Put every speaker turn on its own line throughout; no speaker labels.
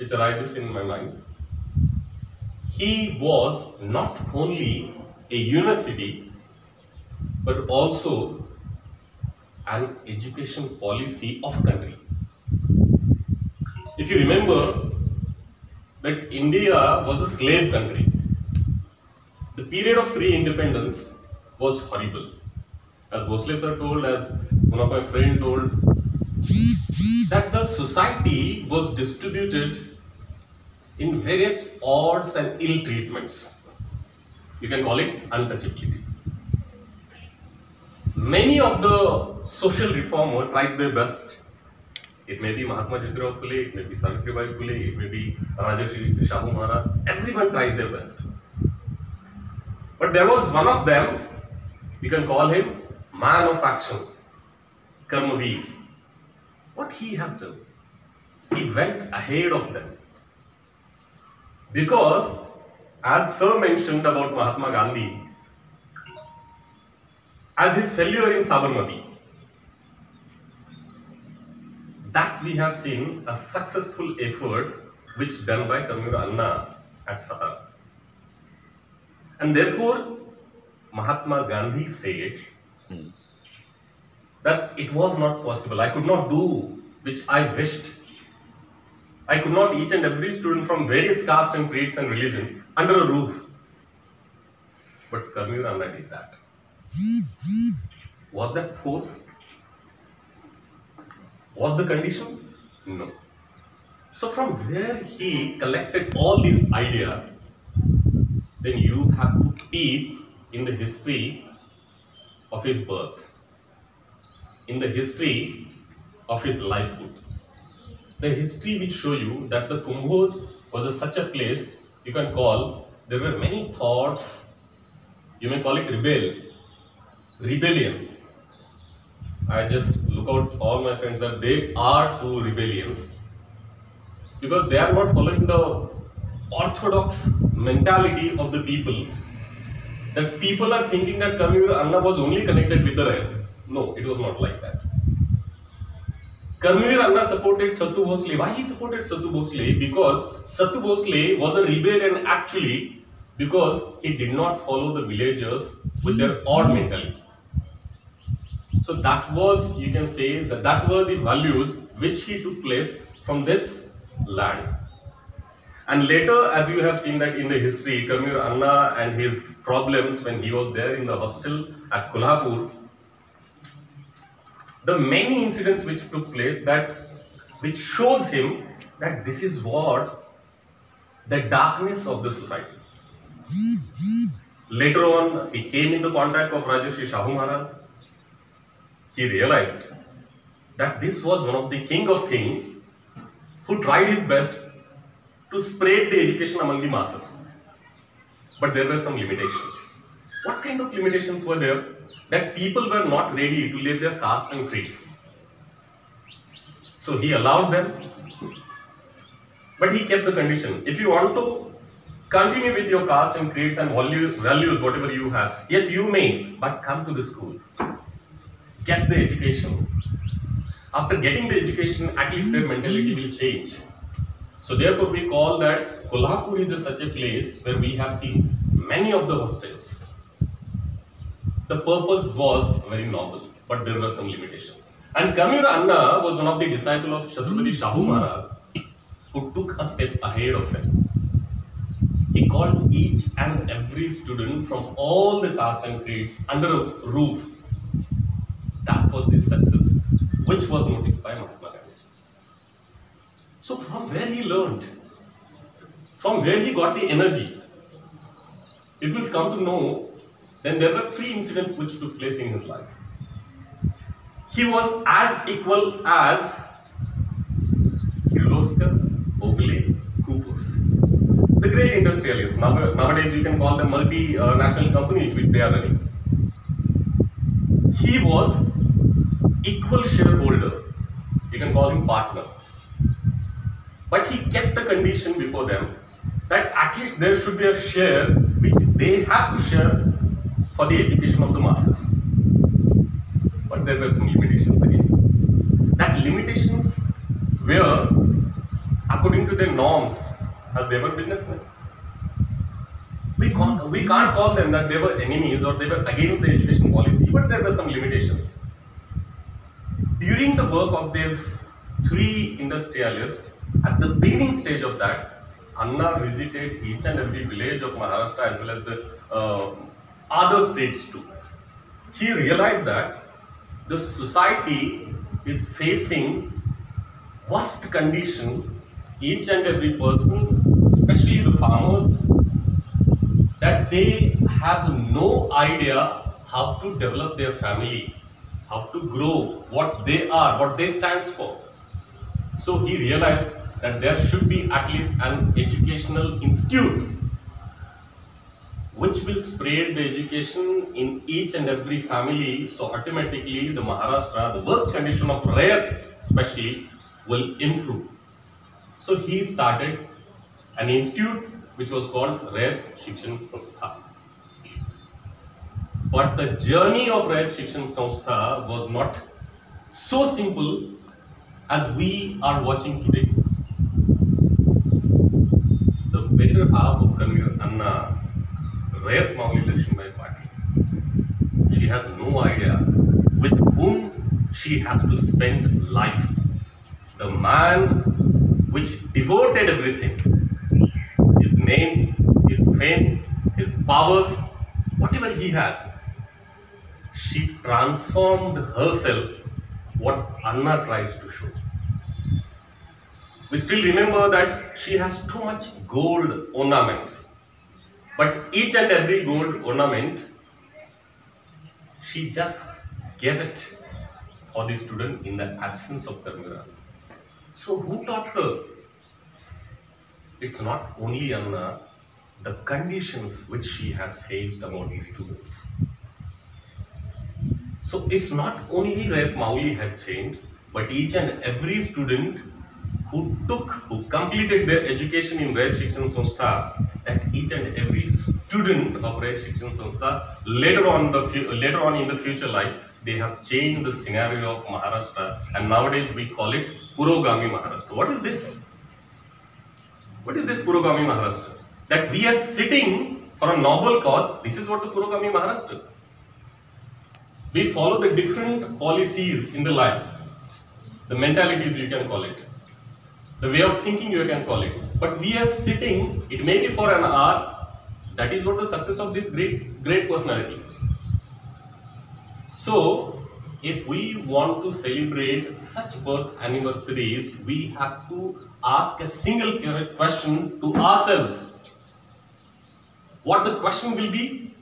which arises in my mind. He was not only a university but also an education policy of a country. If you remember that India was a slave country, the period of pre-independence was horrible. As Bhosle sir told, as one of my friend told, that the society was distributed in various odds and ill treatments. You can call it untouchability. Many of the social reformers tried their best. It may be Mahatma Jyotirao Phule, it may be Savitribai Phule, it may be Rajarshi Shahu Maharaj. Everyone tried their best. But there was one of them, we can call him man of action, Karmaveer. What he has done? He went ahead of them. Because, as Sir mentioned about Mahatma Gandhi, as his failure in Sabarmati, that we have seen a successful effort which done by Karmur Anna at Satara. And therefore, Mahatma Gandhi said that it was not possible. I could not do which I wished. I could not each and every student from various caste and creeds and religion under a roof. But Karmur Anna did that. Was that force? Was the condition? No. So from where he collected all these ideas, then you have to peep in the history of his birth, in the history of his lifehood. The history will show you that the Kumbh was such a place you can call, there were many thoughts, you may call it rebellions. I just look out all my friends that they are too rebellions because they are not following the orthodox mentality of the people. That people are thinking that Karmur Anna was only connected with the Rayat. No, it was not like that. Karmur Anna supported Sattu Bhosle. Why he supported Sattu Bhosle? Because Sattu Bhosle was a rebellion actually because he did not follow the villagers with their odd mentality. So that was, you can say, that were the values which he took place from this land. And later, as you have seen that in the history, Karmur Anna and his problems when he was there in the hostel at Kolhapur, the many incidents which took place which shows him that this is what the darkness of the society. Later on, he came in the contact of Rajarshi Shahu Maharaj. He realized that this was one of the king of kings who tried his best to spread the education among the masses. But there were some limitations. What kind of limitations were there? That people were not ready to leave their caste and creeds. So he allowed them, but he kept the condition. If you want to continue with your caste and creeds and values, whatever you have, yes, you may, but come to the school. Get the education. After getting the education, at least their mentality will change. So therefore we call that Kolhapur is such a place where we have seen many of the hostels. The purpose was very noble, but there were some limitations. And Karmur Anna was one of the disciples of Chhatrapati Shahu Maharaj who took a step ahead of him. He called each and every student from all the caste and creeds under a roof. That was the success which was noticed by Mahatma Gandhi. So from where he learned, from where he got the energy, it will come to know, then there were three incidents which took place in his life. He was as equal as Kirloskar, Bhosle, Kupus. The great industrialists, nowadays you can call them multinational companies which they are running. He was equal shareholder, you can call him partner. But he kept a condition before them that at least there should be a share which they have to share for the education of the masses. But there were some limitations again. That limitations were according to their norms as they were businessmen. We can't call them that they were enemies or they were against the education policy, but there were some limitations. During the work of these three industrialists, at the beginning stage of that, Anna visited each and every village of Maharashtra as well as the other states too. He realized that the society is facing worst condition, each and every person, especially the farmers, that they have no idea how to develop their family, how to grow, what they are, what they stand for. So he realized that there should be at least an educational institute which will spread the education in each and every family. So automatically the Maharashtra, the worst condition of Rayat especially, will improve. So he started an institute which was called Rayat Shikshan Sanstha. But the journey of Rayat Shikshan Sanstha was not so simple as we are watching today. The better half of Karnir Anna, Rayat Mauli Lakshmibai Patil, she has no idea with whom she has to spend life. The man which devoted everything, his name, his fame, his powers, whatever he has, she transformed herself, what Anna tries to show. We still remember that she has too much gold ornaments, but each and every gold ornament, she just gave it for the student in the absence of Karnira. So who taught her? It's not only Anna, the conditions which she has faced about these students. So it's not only Rayat Mauli had changed, but each and every student who completed their education in Rayat Shikshan Sanstha, that each and every student of Rayat Shikshan Sanstha later on in the future life, they have changed the scenario of Maharashtra, and nowadays we call it Purogami Maharashtra. What is this? What is this Purogami Maharashtra? That we are sitting for a noble cause. This is what the Purogami Maharashtra. We follow the different policies in the life, the mentalities you can call it, the way of thinking you can call it. But we are sitting, it may be for an hour. That is what the success of this great personality. So, if we want to celebrate such birth anniversaries, we have to ask a single question to ourselves. What the question will be?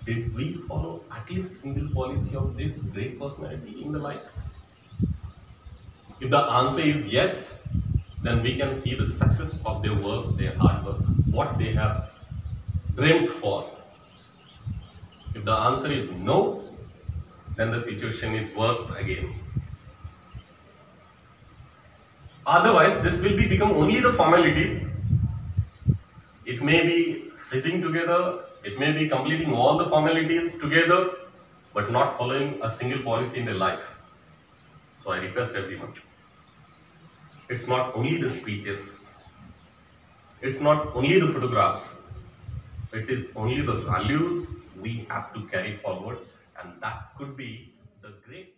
Did we follow at least single policy of this great personality in the life? If the answer is yes, then we can see the success of their work, their hard work, what they have dreamt for. If the answer is no, then the situation is worse again. Otherwise, this will become only the formalities. It may be sitting together, it may be completing all the formalities together, but not following a single policy in their life. So I request everyone. It's not only the speeches, it's not only the photographs, it is only the values we have to carry forward, and that could be the great